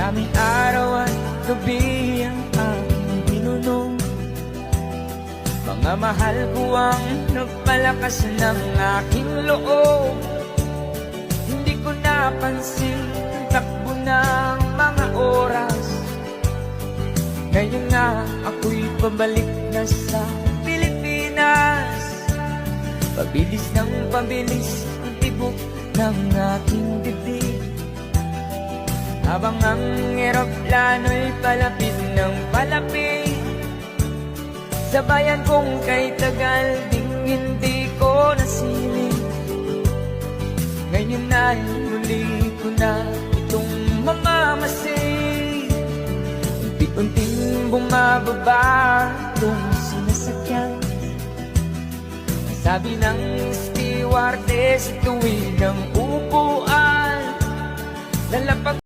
Maraming araw at gabi ang aking tinunong. Mga mahal ko ang nagpalakas ng aking loob. Hindi ko napansin ang takbo ng mga oras. Ngayon nga ako'y pabalik na sa Pilipinas. Pabilis ng pabilis ang tibok ng aking dibdib, habang ang eroplano'y palapit ng palapit sa bayan kong kay Tagal ding hindi ko nasilip. Ngayon ay muli ko na itong mamamasid. Unti-unting bumababa itong sinasakyan. Sabi ng stewardess, tuwid ng upuan, lalapag